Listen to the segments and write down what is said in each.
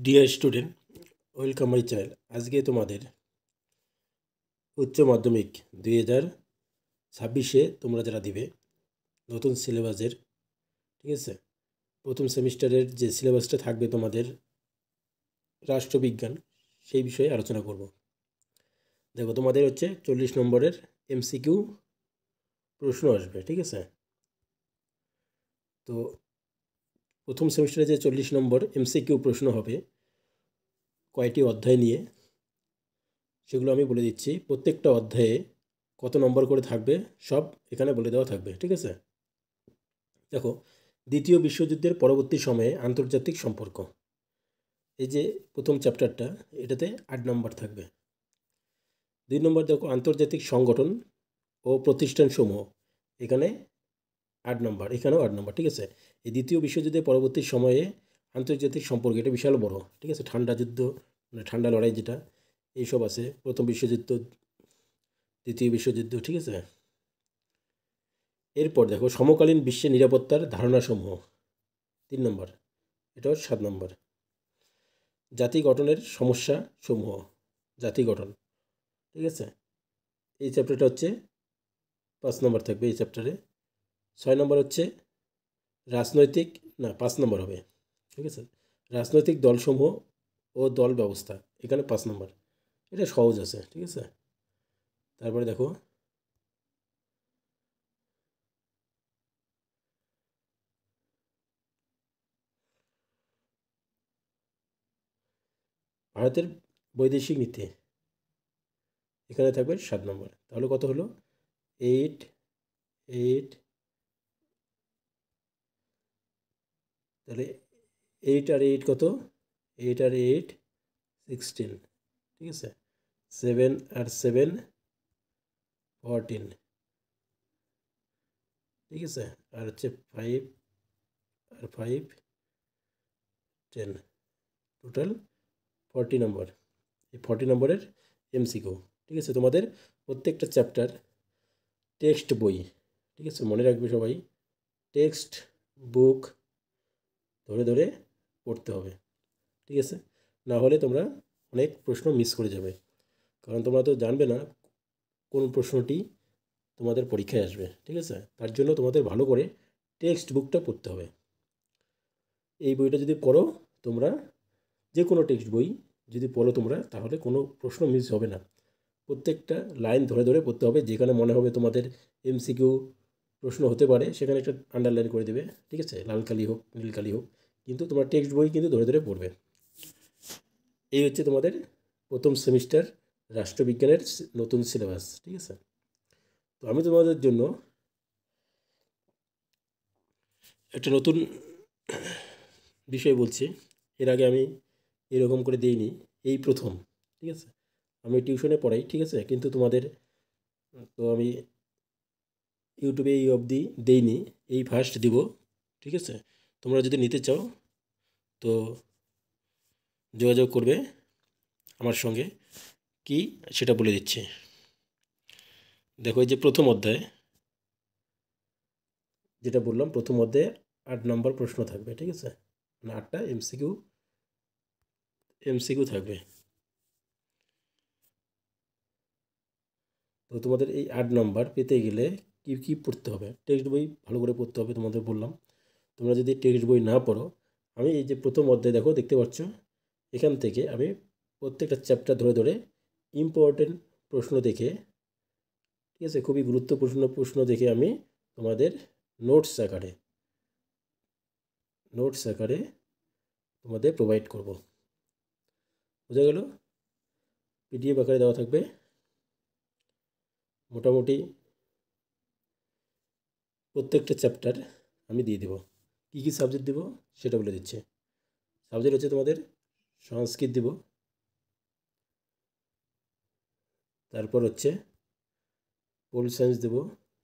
Dear student, welcome my channel. আজকে তোমাদের উচ্চ মাধ্যমিক 2026-এ তোমরা যারা দিবে নতুন সিলেবাসের, ঠিক আছে, প্রথম সেমিস্টারের যে সিলেবাসটা থাকবে তোমাদের রাষ্ট্রবিজ্ঞান, সেই বিষয়ে আলোচনা করব। দেখো, তোমাদের হচ্ছে 40 নম্বরের এমসিকিউ প্রশ্ন আসবে, ঠিক আছে। তো প্রথম সেমিস্টারে যে 40 নম্বর এমসিকিউ প্রশ্ন হবে কয়টি অধ্যায় নিয়ে, সেগুলো আমি বলে দিচ্ছি। প্রত্যেকটা অধ্যায়ে কত নম্বর করে থাকবে সব এখানে বলে দেওয়া থাকবে, ঠিক আছে। দেখো, দ্বিতীয় বিশ্বযুদ্ধের পরবর্তী সময়ে আন্তর্জাতিক সম্পর্ক, এই যে প্রথম চ্যাপ্টারটা, এটাতে 8 নম্বর থাকবে। 2 নম্বর দেখো, আন্তর্জাতিক সংগঠন ও প্রতিষ্ঠানসমূহ, এখানে 8 নম্বর, এখানেও 8 নম্বর, ঠিক আছে। এই দ্বিতীয় বিশ্বযুদ্ধের পরবর্তী সময়ে আন্তর্জাতিক সম্পর্ক, এটা বিশাল বড়, ঠিক আছে। ঠান্ডা যুদ্ধ, মানে ঠান্ডা লড়াই যেটা, এইসব আছে। প্রথম বিশ্বযুদ্ধ, দ্বিতীয় বিশ্বযুদ্ধ, ঠিক আছে। এরপর দেখো, সমকালীন বিশ্বের নিরাপত্তার ধারণাসমূহ, 3 নম্বর, এটাও 7 নম্বর। জাতি গঠনের সমস্যা সমূহ, জাতি গঠন, ঠিক আছে। এই চ্যাপ্টারটা হচ্ছে 5 নম্বর থাকবে এই চ্যাপ্টারে। 6 নম্বর হচ্ছে রাজনৈতিক, না 5 নম্বর হবে, ঠিক আছে। রাজনৈতিক দলসমূহ ও দল ব্যবস্থা, এখানে 5 নম্বর, এটা সহজ আছে, ঠিক আছে। তারপরে দেখো, ভারতের বৈদেশিক নীতি, এখানে থাকবে 7 নম্বর। তাহলে কত হলো? 8, 8, তাহলে 8 আর 8 কত? 8 আর 8 16, ঠিক আছে। 7 আর 7 14, ঠিক আছে। আর হচ্ছে 5 আর 5 10, টোটাল 40 নম্বর। এই 40 নম্বরের এমসিকিউ, ঠিক আছে। তোমাদের প্রত্যেকটা চ্যাপ্টার টেক্সট বই, ঠিক আছে, মনে রাখবে সবাই, টেক্সট বুক ধরে ধরে পড়তে হবে, ঠিক আছে। না হলে তোমরা অনেক প্রশ্ন মিস করে যাবে, কারণ তোমরা তো জানবে না কোন প্রশ্নটি তোমাদের পরীক্ষায় আসবে, ঠিক আছে। তার জন্য তোমাদের ভালো করে টেক্সট বুকটা পড়তে হবে। এই বইটা যদি পড়ো তোমরা, যে কোনো টেক্সট বই যদি পড়ো তোমরা, তাহলে কোনো প্রশ্ন মিস হবে না। প্রত্যেকটা লাইন ধরে ধরে পড়তে হবে। যেখানে মনে হবে তোমাদের এমসিকিউ প্রশ্ন হতে পারে, সেখানে একটা আন্ডারলাইন করে দেবে, ঠিক আছে, লাল কালি হোক নীল কালি হোক, কিন্তু তোমার টেক্সট বই কিন্তু ধরে ধরে পড়বে। এই হচ্ছে তোমাদের প্রথম সেমিস্টার রাষ্ট্রবিজ্ঞানের নতুন সিলেবাস, ঠিক আছে। তো আমি তোমাদের জন্য একটা নতুন বিষয় বলছি। এর আগে আমি এরকম করে দিইনি, এই প্রথম, ঠিক আছে। আমি টিউশনে পড়াই, ঠিক আছে, কিন্তু তোমাদের তো আমি ইউটিউবে এই অবধি দেইনি, এই ফার্স্ট দিব, ঠিক আছে। তোমরা যদি নিতে চাও তো যোগাযোগ করবে আমার সঙ্গে। কি সেটা বলে দিচ্ছি। দেখো, এই যে প্রথম অধ্যায় যেটা বললাম, প্রথম অধ্যায়ে 8 নম্বর প্রশ্ন থাকবে, ঠিক আছে, মানে 8টা এমসিকিউ থাকবে। তো তোমাদের এই 8 নম্বর পেতে গেলে কী কী পড়তে হবে? টেক্সট বই ভালো করে পড়তে হবে, তোমাদের বললাম। তোমরা যদি টেক্সট বই না পড়ো, আমি এই যে প্রথম অধ্যায় দেখো, দেখতে পাচ্ছ, এখান থেকে আমি প্রত্যেকটা চ্যাপ্টার ধরে ধরে ইম্পর্টেন্ট প্রশ্ন দেখে, ঠিক আছে, খুবই গুরুত্বপূর্ণ প্রশ্ন দেখে আমি তোমাদের নোটস আকারে তোমাদের প্রোভাইড করব। বোঝা গেল? পিডিএফ আকারে দেওয়া থাকবে। মোটামুটি প্রত্যেকটা চ্যাপ্টার আমি দিয়ে দেবো। কী কী সাবজেক্ট দেবো সেটা বলে দিচ্ছে। সাবজেক্ট হচ্ছে তোমাদের সংস্কৃত দেব, তারপর হচ্ছে পোল সায়েন্স দেবো,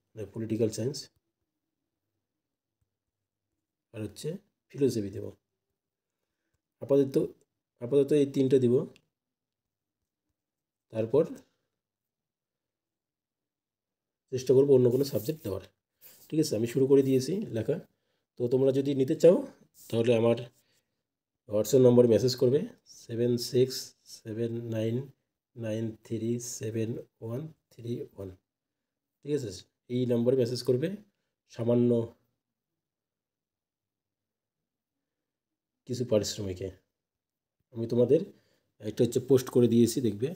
মানে পলিটিক্যাল সায়েন্স, আর হচ্ছে ফিলোসফি দেব। আপাতত আপাতত এই 3টে দিব। তারপর চেষ্টা করবো অন্য কোনো সাবজেক্ট দেওয়ার, ঠিক আছে। আমি শুরু করে দিয়েছি লেখা। তো তোমরা যদি নিতে চাও তাহলে আমার হোয়াটসঅ্যাপ নম্বরে মেসেজ করবে 7679937131। ঠিক আছে, এই নম্বরে মেসেজ করবে। সামান্য কিছু পারিশ্রমিকে আমি তোমাদের একটা হচ্ছে পোস্ট করে দিয়েছি, দেখবে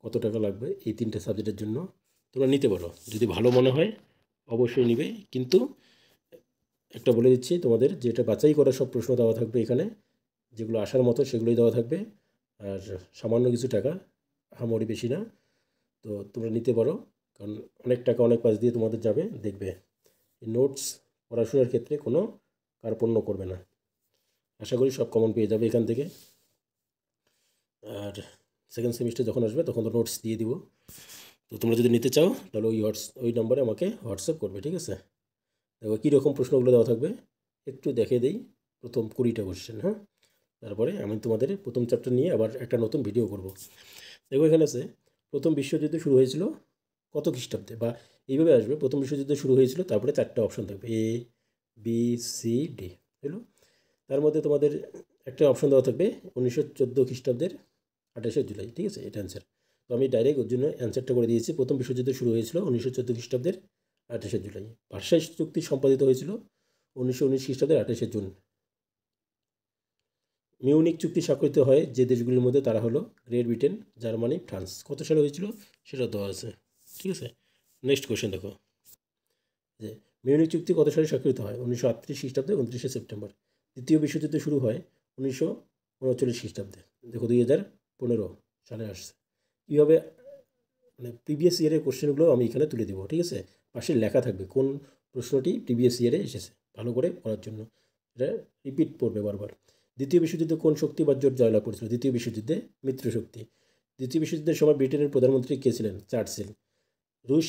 কত টাকা লাগবে এই 3টে সাবজেক্টের জন্য। তোমরা নিতে পারো, যদি ভালো মনে হয় অবশ্যই নিবে, কিন্তু একটা বলে দিচ্ছি তোমাদের, যেটা বাছাই করা সব প্রশ্ন দেওয়া থাকবে এখানে, যেগুলো আসার মতো সেগুলোই দেওয়া থাকবে, আর সামান্য কিছু টাকা, আহামরি বেশি না। তো তোমরা নিতে পারো, কারণ অনেক টাকা অনেক পাশ দিয়ে তোমাদের যাবে, দেখবে এই নোটস পড়াশোনার ক্ষেত্রে কোনো কার্পণ্য করবে না। আশা করি সব কমন পেয়ে যাবে এখান থেকে। আর সেকেন্ড সেমিস্টার যখন আসবে তখন তো নোটস দিয়ে দিব। তো তোমরা যদি নিতে চাও তাহলে ওই নম্বরে আমাকে হোয়াটসঅ্যাপ করবে, ঠিক আছে। দেখো কীরকম প্রশ্নগুলো দেওয়া থাকবে একটু দেখে দিই। প্রথম 20টা কোশ্চেন, হ্যাঁ। তারপরে আমি তোমাদের প্রথম চ্যাপ্টার নিয়ে আবার একটা নতুন ভিডিও করব। দেখো এখানে আছে, প্রথম বিশ্বযুদ্ধ শুরু হয়েছিল কত খ্রিস্টাব্দে, বা এইভাবে আসবে, প্রথম বিশ্বযুদ্ধ শুরু হয়েছিল, তারপরে 4টা অপশন থাকবে, A B C D, হলো। তার মধ্যে তোমাদের একটা অপশন দেওয়া থাকবে 1914 খ্রিস্টাব্দের 28শে জুলাই, ঠিক আছে, এটা অ্যান্সার। তো আমি ডাইরেক্ট ওর জন্য অ্যান্সারটা করে দিয়েছি। প্রথম বিশ্বযুদ্ধ শুরু হয়েছিল 1914 খ্রিস্টাব্দের 28শে জুলাই। ভার্সাই চুক্তি সম্পাদিত হয়েছিল 1919 খ্রিস্টাব্দের 28শে জুন। মিউনিক চুক্তি স্বাক্ষরিত হয় যে দেশগুলির মধ্যে, তারা হলো গ্রেট ব্রিটেন, জার্মানি, ফ্রান্স। কত সালে হয়েছিল সেটা দেওয়া আছে, ঠিক আছে। নেক্সট কোয়েশ্চেন দেখো, যে মিউনিক চুক্তি কত সালে স্বাক্ষরিত হয়? 1938 খ্রিস্টাব্দে 29শে সেপ্টেম্বর। দ্বিতীয় বিশ্বযুদ্ধ শুরু হয় 1939 খ্রিস্টাব্দে। দেখো 2015 সালে আসছে। কীভাবে, মানে প্রিভিয়াস ইয়ারের কোশ্চেনগুলো আমি এখানে তুলে দেবো, ঠিক আছে। পাশে লেখা থাকবে কোন প্রশ্নটি প্রিভিয়াস ইয়ারে এসেছে, ভালো করে পড়ার জন্য এটা রিপিট পড়বে বারবার। দ্বিতীয় বিশ্বযুদ্ধে কোন শক্তি বা জোট জয়লাভ করেছিল? দ্বিতীয় বিশ্বযুদ্ধে মিত্র শক্তি। দ্বিতীয় বিশ্বযুদ্ধের সময় ব্রিটেনের প্রধানমন্ত্রী কে ছিলেন? চার্চিল। রুশ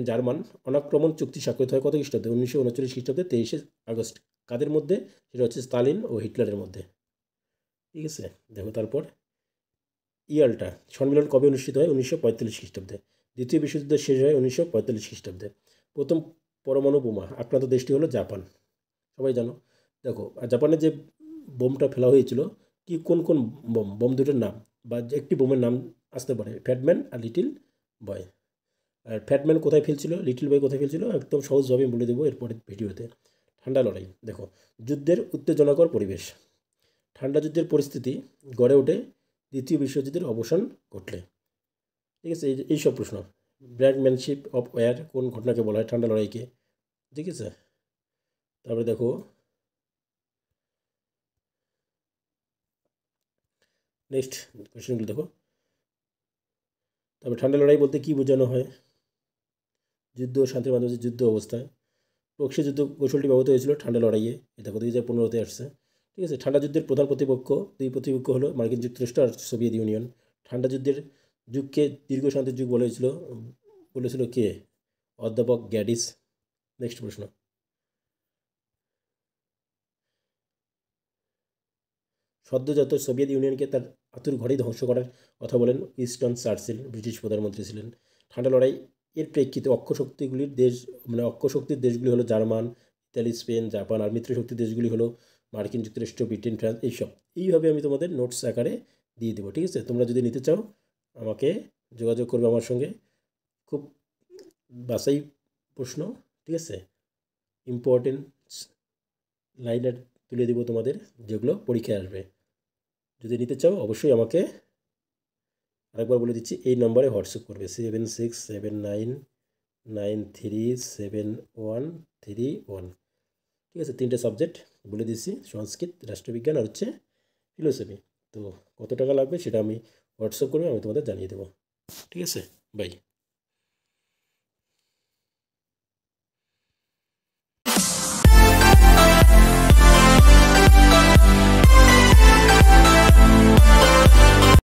জার্মান অনাক্রমণ চুক্তি স্বাক্ষরিত হয় কত খ্রিস্টাব্দে? 1939 খ্রিস্টাব্দে 23শে আগস্ট। কাদের মধ্যে? সেটা হচ্ছে স্তালিন ও হিটলারের মধ্যে, ঠিক আছে। দেখো তারপর ইয়ালটা সম্মেলন কবে অনুষ্ঠিত হয়? 1945 খ্রিস্টাব্দে। দ্বিতীয় বিশ্বযুদ্ধ শেষ হয় 1945 খ্রিস্টাব্দে। প্রথম পরমাণু বোমা আক্রান্ত দেশটি হলো জাপান, সবাই জানো। দেখো, আর জাপানে যে বোমটা ফেলা হয়েছিল, কি কোন কোন বোম দুটোর নাম, বা একটি বোমের নাম আসতে পারে, ফ্যাটম্যান আর লিটিল বয়। আর ফ্যাটম্যান কোথায় ফেলছিল, লিটিল বয় কোথায় ফেলছিল, একদম সহজভাবে বলে দেবো এরপরের ভিডিওতে। ঠান্ডা লড়াই। দেখো, যুদ্ধের উত্তেজনাকর পরিবেশ। ঠান্ডা যুদ্ধের পরিস্থিতি গড়ে ওঠে দ্বিতীয় বিশ্বযুদ্ধের অবসান ঘটলে, ঠিক আছে। এই সব প্রশ্ন। ব্র্যাডম্যানশিপ অফ ওয়ার কোন ঘটনাকে বলা হয়? ঠান্ডা লড়াইকে, ঠিক আছে। তারপরে দেখো নেক্সট কোয়েশ্চেনগুলো দেখো। তারপরে ঠান্ডা লড়াই বলতে কী বোঝানো হয়? যুদ্ধ ও শান্তির মাধ্যমে যুদ্ধ অবস্থায়। প্রক্সি যুদ্ধ কৌশলটি ব্যবহৃত হয়েছিল ঠান্ডা লড়াইয়ে, এটা দেখো 2015-তে আসছে, ঠিক আছে। ঠান্ডা যুদ্ধের প্রধান দুই প্রতিপক্ষ হলো মার্কিন যুক্তরাষ্ট্র আর সোভিয়েত ইউনিয়ন। ঠান্ডা যুদ্ধের যুগকে দীর্ঘ শান্তির যুগ বলেছিল কে? অধ্যাপক গ্যাডিস। নেক্সট প্রশ্ন, সদ্যজাত সোভিয়েত ইউনিয়নকে তার আতুর ঘরেই ধ্বংস করার কথা বলেন উইনস্টন চার্চিল, ব্রিটিশ প্রধানমন্ত্রী ছিলেন। ঠান্ডা লড়াই এর প্রেক্ষিতে অক্ষ শক্তির দেশগুলি হলো জার্মান, ইতালি, স্পেন, জাপান, আর মিত্রশক্তির দেশগুলি হলো মার্কিন যুক্তরাষ্ট্র, ব্রিটেন, ফ্রান্স। এইভাবে আমি তোমাদের নোটস আকারে দিয়ে দেবো, ঠিক আছে। তোমরা যদি নিতে চাও আমাকে যোগাযোগ করবে আমার সঙ্গে। খুব বাছাই প্রশ্ন, ঠিক আছে, ইম্পর্টেন্ট লাইনার তুলে দেবো তোমাদের, যেগুলো পরীক্ষায় আসবে। যদি নিতে চাও অবশ্যই আমাকে, আরেকবার বলে দিচ্ছি, এই নম্বরে হোয়াটসঅ্যাপ করবে 7679937131, ঠিক আছে। 3টে সাবজেক্ট বলে দিচ্ছি, সংস্কৃত, রাষ্ট্রবিজ্ঞান আর হচ্ছে ফিলোসফি। তো কত টাকা লাগবে সেটা আমি হোয়াটসঅ্যাপ করবে, আমি তোমাদের জানিয়ে দেবো, ঠিক আছে। বাই।